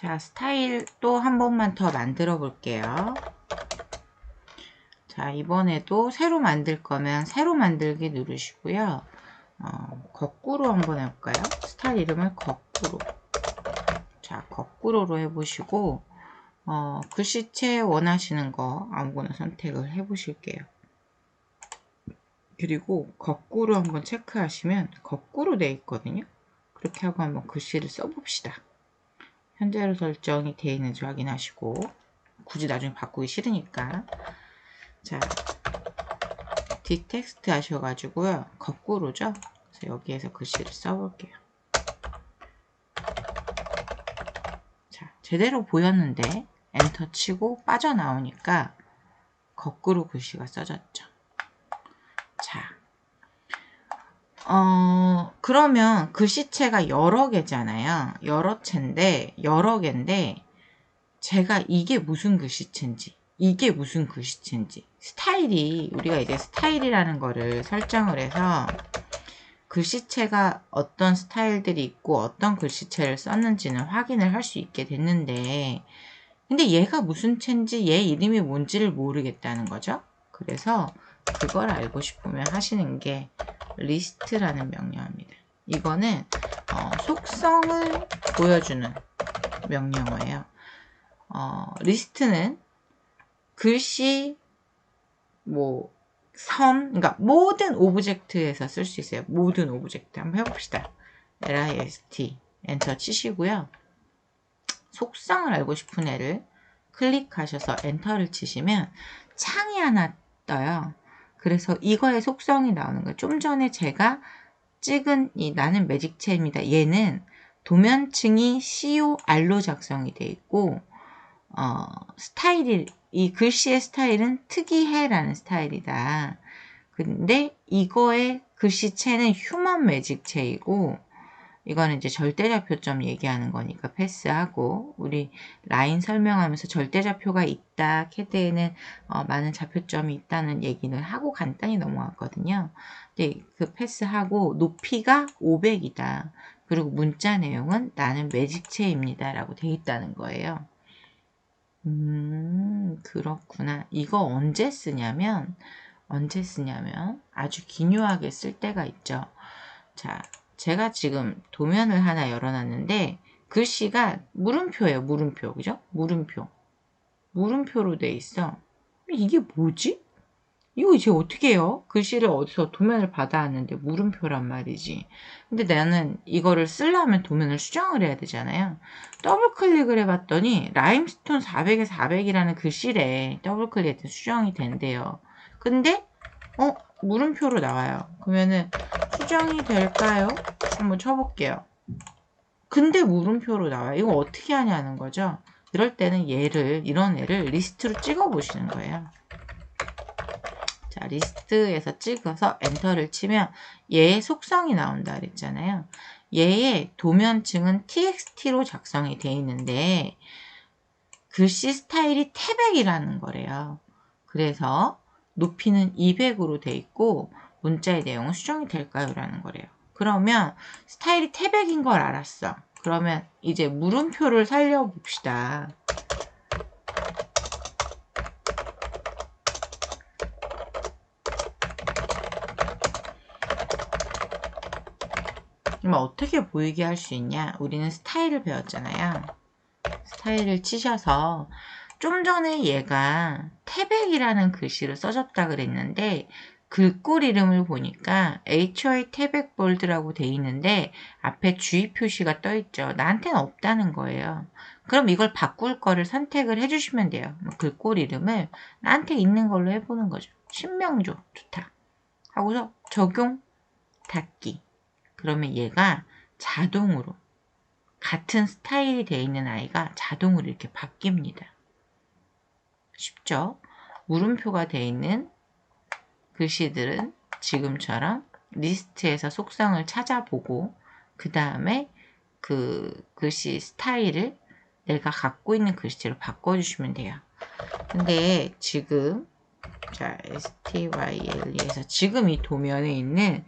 자, 스타일 또 한 번만 더 만들어 볼게요. 자, 이번에도 새로 만들 거면 새로 만들기 누르시고요. 거꾸로 한번 해볼까요? 스타일 이름을 거꾸로. 자, 거꾸로로 해보시고, 글씨체 원하시는 거 아무거나 선택을 해보실게요. 그리고 거꾸로 한번 체크하시면 거꾸로 되어 있거든요. 그렇게 하고 한번 글씨를 써봅시다. 현재로 설정이 되어 있는지 확인하시고, 굳이 나중에 바꾸기 싫으니까. 자, 디텍스트 하셔가지고요. 거꾸로죠. 그래서 여기에서 글씨를 써볼게요. 자, 제대로 보였는데 엔터 치고 빠져나오니까 거꾸로 글씨가 써졌죠. 자, 그러면 글씨체가 여러 개잖아요. 여러 개인데 제가 이게 무슨 글씨체인지 이게 무슨 글씨체인지 스타일이 우리가 이제 스타일이라는 거를 설정을 해서 글씨체가 어떤 스타일들이 있고 어떤 글씨체를 썼는지는 확인을 할 수 있게 됐는데 근데 얘가 무슨 체인지 얘 이름이 뭔지를 모르겠다는 거죠. 그래서 그걸 알고 싶으면 하시는 게 리스트라는 명령어입니다. 이거는 속성을 보여주는 명령어예요. 리스트는 글씨, 그러니까 모든 오브젝트에서 쓸 수 있어요. 모든 오브젝트 한번 해봅시다. list 엔터 치시고요. 속성을 알고 싶은 애를 클릭하셔서 엔터를 치시면 창이 하나 떠요. 그래서 이거의 속성이 나오는 거예요. 좀 전에 제가 찍은 이 나는 매직체입니다. 얘는 도면층이 COR로 작성이 되어 있고 이 글씨의 스타일은 특이해라는 스타일이다. 근데 이거의 글씨체는 휴먼 매직체이고 이거는 이제 절대좌표점 얘기하는 거니까 패스하고 우리 라인 설명하면서 절대좌표가 있다. 캐드에는 많은 좌표점이 있다는 얘기는 하고 간단히 넘어갔거든요. 근데 그 패스하고 높이가 500이다. 그리고 문자 내용은 나는 매직체입니다. 라고 돼 있다는 거예요. 그렇구나. 이거 언제 쓰냐면 아주 기묘하게 쓸 때가 있죠. 자, 제가 지금 도면을 하나 열어놨는데 글씨가 물음표예요. 물음표. 그죠? 물음표. 물음표로 돼 있어. 이게 뭐지? 이거 이제 어떻게 해요? 글씨를 어디서 도면을 받아왔는데 물음표란 말이지. 근데 나는 이거를 쓰려면 도면을 수정을 해야 되잖아요. 더블 클릭을 해봤더니 라임스톤 400에 400이라는 글씨래. 더블 클릭해서 수정이 된대요. 근데 물음표로 나와요. 그러면은 수정이 될까요? 한번 쳐볼게요. 근데 물음표로 나와요. 이거 어떻게 하냐는 거죠. 이럴 때는 이런 애를 리스트로 찍어 보시는 거예요. 자, 리스트에서 찍어서 엔터를 치면 얘의 속성이 나온다 그랬잖아요. 얘의 도면층은 txt로 작성이 되어 있는데 글씨 스타일이 태백이라는 거래요. 그래서 높이는 200으로 되어 있고 문자의 내용은 수정이 될까요? 라는 거래요. 그러면 스타일이 태백인 걸 알았어. 그러면 이제 물음표를 살려봅시다. 그러면 어떻게 보이게 할 수 있냐? 우리는 스타일을 배웠잖아요. 스타일을 치셔서 좀 전에 얘가 태백이라는 글씨를 써줬다 그랬는데 글꼴 이름을 보니까 HOA 태백 볼드라고 돼 있는데 앞에 주의 표시가 떠 있죠. 나한테는 없다는 거예요. 그럼 이걸 바꿀 거를 선택을 해주시면 돼요. 글꼴 이름을 나한테 있는 걸로 해보는 거죠. 신명조 좋다. 하고서 적용 닫기. 그러면 얘가 자동으로 같은 스타일이 되어 있는 아이가 자동으로 이렇게 바뀝니다. 쉽죠? 물음표가 되어 있는 글씨들은 지금처럼 리스트에서 속성을 찾아보고 그 다음에 그 글씨 스타일을 내가 갖고 있는 글씨로 바꿔주시면 돼요. 근데 지금 자 styl에서 지금 이 도면에 있는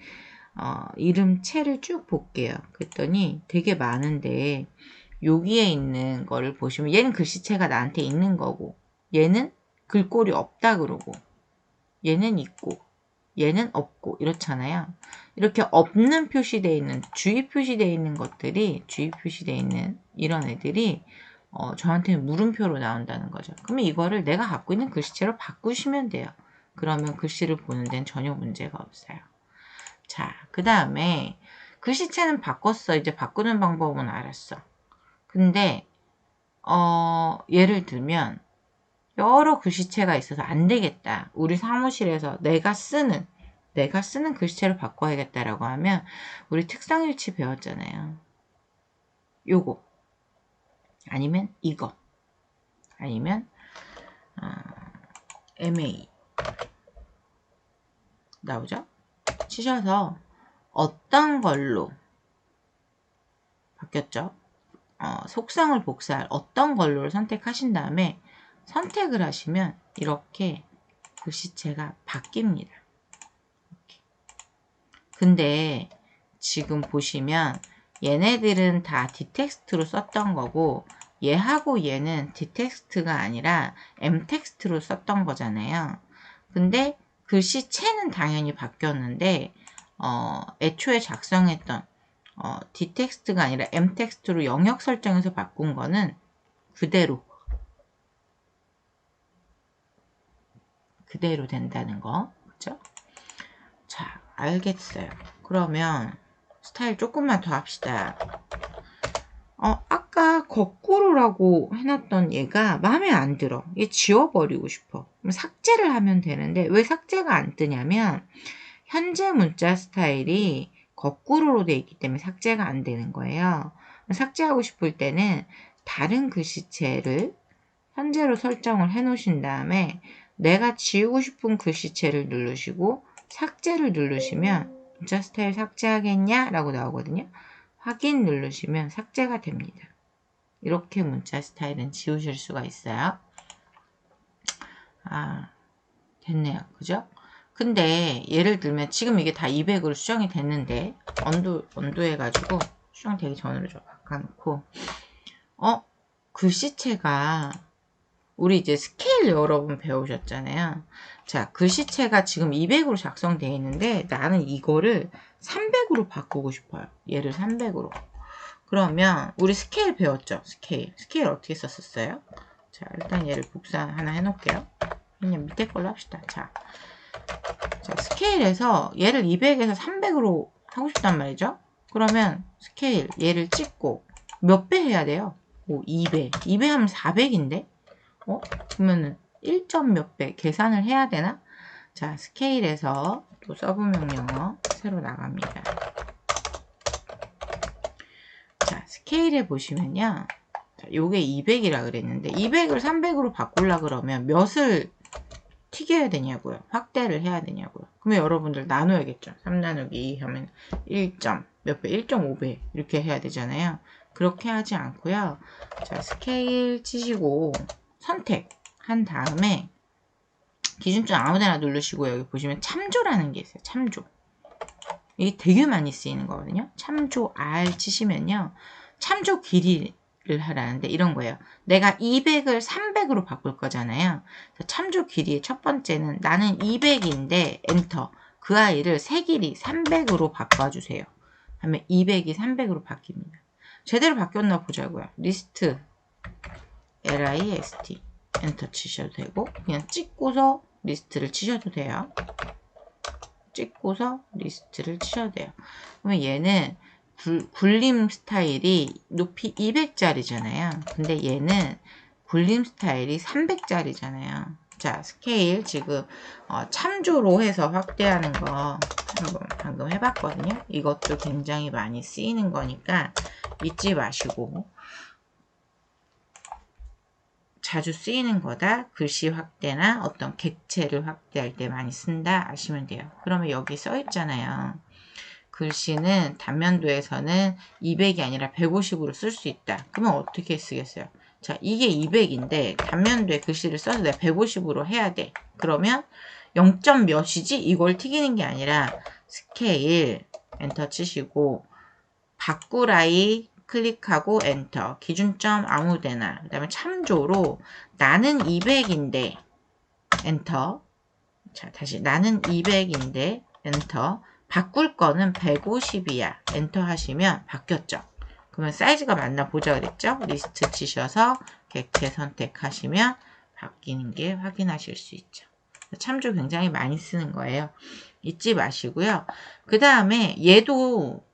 이름체를 쭉 볼게요. 그랬더니 되게 많은데 여기에 있는 거를 보시면 얘는 글씨체가 나한테 있는 거고 얘는 글꼴이 없다 그러고 얘는 있고 얘는 없고 이렇잖아요. 이렇게 없는 표시되어 있는 주의 표시되어 있는 것들이 주의 표시되어 있는 이런 애들이 저한테는 물음표로 나온다는 거죠. 그러면 이거를 내가 갖고 있는 글씨체로 바꾸시면 돼요. 그러면 글씨를 보는 데는 전혀 문제가 없어요. 자, 그 다음에 글씨체는 바꿨어. 이제 바꾸는 방법은 알았어. 근데 예를 들면 여러 글씨체가 있어서 안 되겠다. 우리 사무실에서 내가 쓰는 글씨체를 바꿔야겠다라고 하면 우리 특성일치 배웠잖아요. 요거 아니면 이거 아니면 MA 나오죠? 치셔서 어떤 걸로 바뀌었죠? 속성을 복사할 어떤 걸로를 선택하신 다음에 선택을 하시면 이렇게 글씨체가 바뀝니다. 이렇게. 근데 지금 보시면 얘네들은 다 디텍스트로 썼던 거고 얘하고 얘는 디텍스트가 아니라 M텍스트로 썼던 거잖아요. 근데 글씨체는 당연히 바뀌었는데 애초에 작성했던 디텍스트가 아니라 M텍스트로 영역 설정해서 바꾼 거는 그대로 된다는 거. 그죠? 자, 알겠어요. 그러면 스타일 조금만 더 합시다. 아까 거꾸로라고 해놨던 얘가 마음에 안 들어. 얘 지워버리고 싶어. 그럼 삭제를 하면 되는데 왜 삭제가 안 뜨냐면 현재 문자 스타일이 거꾸로로 되어 있기 때문에 삭제가 안 되는 거예요. 삭제하고 싶을 때는 다른 글씨체를 현재로 설정을 해 놓으신 다음에 내가 지우고 싶은 글씨체를 누르시고 삭제를 누르시면 문자 스타일 삭제하겠냐? 라고 나오거든요. 확인 누르시면 삭제가 됩니다. 이렇게 문자 스타일은 지우실 수가 있어요. 됐네요. 그죠? 근데 예를 들면 지금 이게 다 200으로 수정이 됐는데 언두 해가지고 수정되기 전으로 좀 바꿔놓고 글씨체가 우리 이제 스케일 여러분 배우셨잖아요. 자, 글씨체가 지금 200으로 작성되어 있는데 나는 이거를 300으로 바꾸고 싶어요. 얘를 300으로. 그러면 우리 스케일 배웠죠? 스케일 어떻게 썼었어요? 자, 일단 얘를 복사 하나 해놓을게요. 그냥 밑에 걸로 합시다. 자, 스케일에서 얘를 200에서 300으로 하고 싶단 말이죠. 그러면 스케일 얘를 찍고 몇 배 해야 돼요? 2배. 2배 하면 400인데? 그러면은 1점 몇 배 계산을 해야 되나? 자, 스케일에서 또 서브 명령어 새로 나갑니다. 자, 스케일에 보시면요. 자, 요게 200이라 그랬는데 200을 300으로 바꾸려 그러면 몇을 튀겨야 되냐고요. 확대를 해야 되냐고요. 그러면 여러분들 나눠야겠죠. 3 나누기 2 하면 1점 몇 배? 1.5배 이렇게 해야 되잖아요. 그렇게 하지 않고요. 자, 스케일 치시고 선택한 다음에 기준점 아무데나 누르시고 여기 보시면 참조라는 게 있어요. 참조. 이게 되게 많이 쓰이는 거거든요. 참조 R 치시면요. 참조 길이를 하라는데 이런 거예요. 내가 200을 300으로 바꿀 거잖아요. 참조 길이의 첫 번째는 나는 200인데 엔터. 그 아이를 새 길이 300으로 바꿔주세요. 하면 200이 300으로 바뀝니다. 제대로 바뀌었나 보자고요. 리스트 LIST 엔터 치셔도 되고 그냥 찍고서 리스트를 치셔도 돼요. 찍고서 리스트를 치셔도 돼요. 그러면 얘는 굴림 스타일이 높이 200짜리잖아요. 근데 얘는 굴림 스타일이 300짜리잖아요. 자, 스케일 지금 참조로 해서 확대하는 거 방금 해봤거든요. 이것도 굉장히 많이 쓰이는 거니까 잊지 마시고 자주 쓰이는 거다. 글씨 확대나 어떤 객체를 확대할 때 많이 쓴다 아시면 돼요. 그러면 여기 써 있잖아요. 글씨는 단면도에서는 200이 아니라 150으로 쓸 수 있다. 그러면 어떻게 쓰겠어요? 자, 이게 200인데 단면도에 글씨를 써서 내가 150으로 해야 돼. 그러면 0점 몇이지? 이걸 튀기는 게 아니라 스케일 엔터 치시고 바꾸라이 클릭하고 엔터. 기준점 아무데나. 그 다음에 참조로 나는 200인데 엔터. 자, 다시 나는 200인데 엔터. 바꿀 거는 150이야. 엔터 하시면 바뀌었죠. 그러면 사이즈가 맞나 보자 그랬죠? 리스트 치셔서 객체 선택하시면 바뀌는 게 확인하실 수 있죠. 참조 굉장히 많이 쓰는 거예요. 잊지 마시고요. 그 다음에 얘도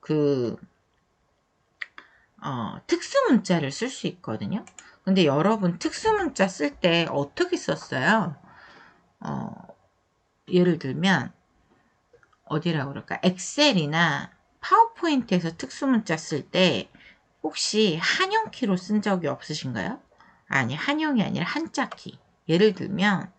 특수 문자를 쓸 수 있거든요. 근데 여러분 특수 문자 쓸 때 어떻게 썼어요? 예를 들면 어디라고 그럴까? 엑셀이나 파워포인트에서 특수 문자 쓸 때 혹시 한영키로 쓴 적이 없으신가요? 아니, 한영이 아니라 한자키. 예를 들면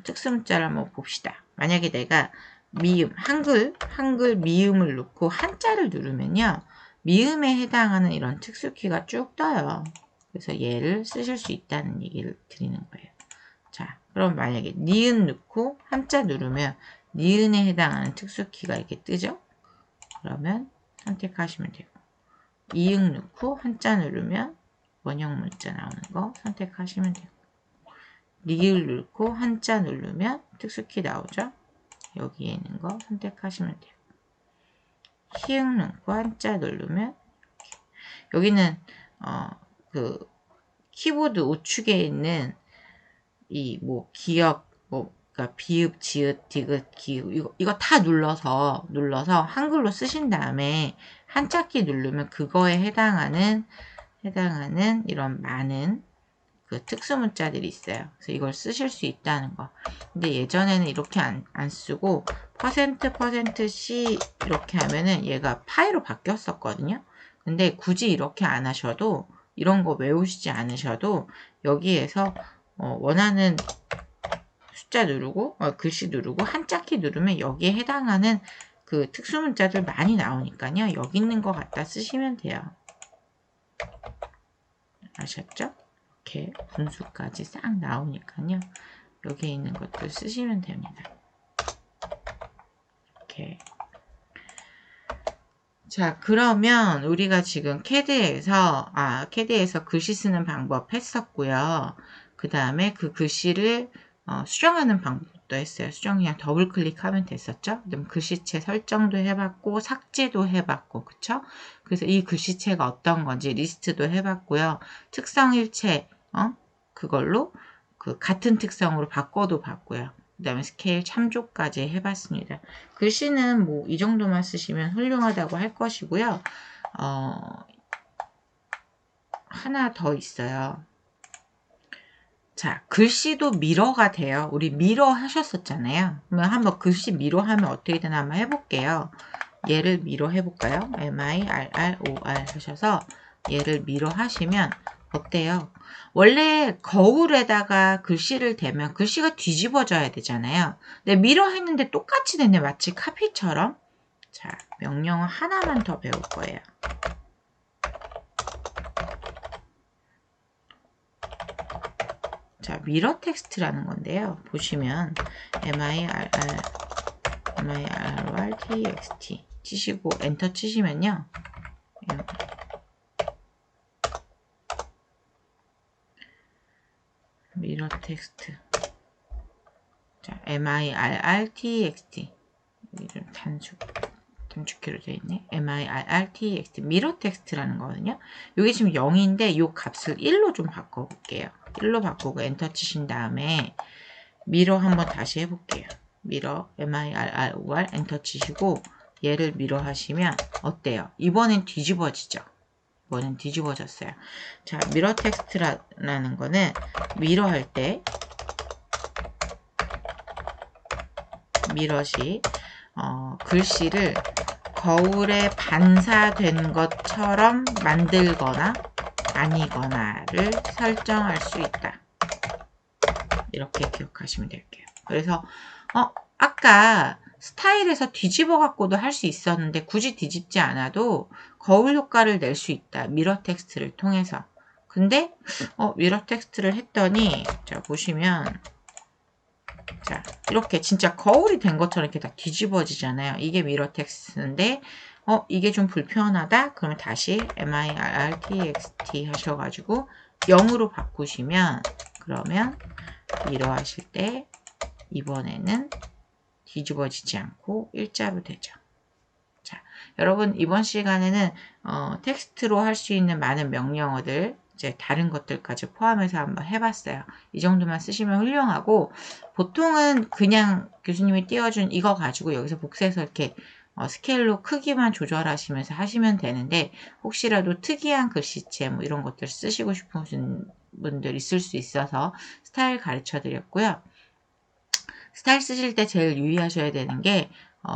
특수 문자를 한번 봅시다. 만약에 내가 미음, 한글 미음을 넣고 한자를 누르면요. 미음에 해당하는 이런 특수키가 쭉 떠요. 그래서 얘를 쓰실 수 있다는 얘기를 드리는 거예요. 자, 그럼 만약에 니은 넣고 한자 누르면 니은에 해당하는 특수키가 이렇게 뜨죠? 그러면 선택하시면 되고, 이응 넣고 한자 누르면 원형 문자 나오는 거 선택하시면 되고, 리을 넣고 한자 누르면 특수키 나오죠? 여기에 있는 거 선택하시면 돼요. 히읗 넣고 한자 누르면 여기는 그 키보드 우측에 있는 이 뭐 기역 그러니까 비읍, 지읒, 디귿, 기읍 이거 다 눌러서 한글로 쓰신 다음에 한자키 누르면 그거에 해당하는 이런 많은 그 특수 문자들이 있어요. 그래서 이걸 쓰실 수 있다는 거. 근데 예전에는 이렇게 안 쓰고 %C 이렇게 하면은 얘가 파이로 바뀌었었거든요. 근데 굳이 이렇게 안 하셔도, 이런 거 외우시지 않으셔도 여기에서 원하는 숫자 누르고 글씨 누르고 한자키 누르면 여기에 해당하는 그 특수 문자들 많이 나오니까요. 여기 있는 거 갖다 쓰시면 돼요. 아셨죠? 이렇게 분수까지 싹 나오니까요. 여기에 있는 것들 쓰시면 됩니다. 이렇게. 자, 그러면 우리가 지금 캐드에서 글씨 쓰는 방법 했었고요. 그 다음에 그 글씨를 수정하는 방법도 했어요. 수정 그냥 더블 클릭하면 됐었죠. 그다음 글씨체 설정도 해봤고 삭제도 해봤고, 그쵸? 그래서 이 글씨체가 어떤 건지 리스트도 해봤고요. 특성 일체 그걸로 그 같은 특성으로 바꿔도 봤고요. 그 다음에 스케일 참조까지 해봤습니다. 글씨는 뭐 이 정도만 쓰시면 훌륭하다고 할 것이고요. 하나 더 있어요. 자, 글씨도 미러가 돼요. 우리 미러 하셨었잖아요. 그러면 한번 글씨 미러 하면 어떻게 되나 한번 해볼게요. 얘를 미러 해볼까요? MIRROR 하셔서 얘를 미러 하시면 어때요? 원래 거울에다가 글씨를 대면 글씨가 뒤집어져야 되잖아요. 근데 미러 했는데 똑같이 됐네. 마치 카피처럼. 자, 명령 하나만 더 배울 거예요. 자, 미러 텍스트라는 건데요. 보시면 MIRRTXT 치시고 엔터 치시면요. 미러 텍스트. 자, MIRRTXT. 이름 단축키로 되어 있네. MIRRTXT. 미러 텍스트라는 거거든요. 이게 지금 0인데 이 값을 1로 좀 바꿔볼게요. 1로 바꾸고 엔터 치신 다음에 미러 한번 다시 해볼게요. 미러 MIRROR 엔터 치시고 얘를 미러 하시면 어때요? 이번엔 뒤집어지죠. 이번엔 뒤집어졌어요. 자, 미러 텍스트라는 거는 미러 할 때 미러시 글씨를 거울에 반사된 것처럼 만들거나 아니거나를 설정할 수 있다. 이렇게 기억하시면 될게요. 그래서 아까 스타일에서 뒤집어 갖고도 할 수 있었는데 굳이 뒤집지 않아도 거울 효과를 낼 수 있다. 미러 텍스트를 통해서. 근데 미러 텍스트를 했더니 자 보시면 자 이렇게 진짜 거울이 된 것처럼 이렇게 다 뒤집어지잖아요. 이게 미러 텍스트인데 이게 좀 불편하다? 그러면 다시 mirrtxt 하셔가지고 0으로 바꾸시면 그러면 미러 하실 때 이번에는 뒤집어지지 않고 일자로 되죠. 자, 여러분 이번 시간에는 텍스트로 할 수 있는 많은 명령어들 이제 다른 것들까지 포함해서 한번 해봤어요. 이 정도만 쓰시면 훌륭하고 보통은 그냥 교수님이 띄워준 이거 가지고 여기서 복사해서 이렇게 스케일로 크기만 조절하시면서 하시면 되는데 혹시라도 특이한 글씨체 뭐 이런 것들 쓰시고 싶으신 분들 있을 수 있어서 스타일 가르쳐 드렸고요. 스타일 쓰실 때 제일 유의하셔야 되는 게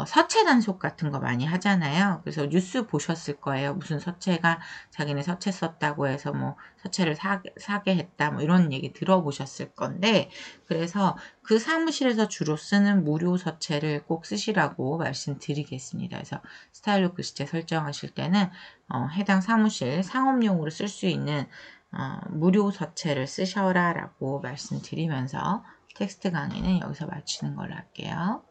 서체 단속 같은 거 많이 하잖아요. 그래서 뉴스 보셨을 거예요. 무슨 서체가 자기네 서체 썼다고 해서 뭐 서체를 사게 했다 뭐 이런 얘기 들어보셨을 건데 그래서 그 사무실에서 주로 쓰는 무료 서체를 꼭 쓰시라고 말씀드리겠습니다. 그래서 스타일로 글씨체 설정하실 때는 해당 사무실 상업용으로 쓸 수 있는 무료 서체를 쓰셔라 라고 말씀드리면서 텍스트 강의는 여기서 마치는 걸로 할게요.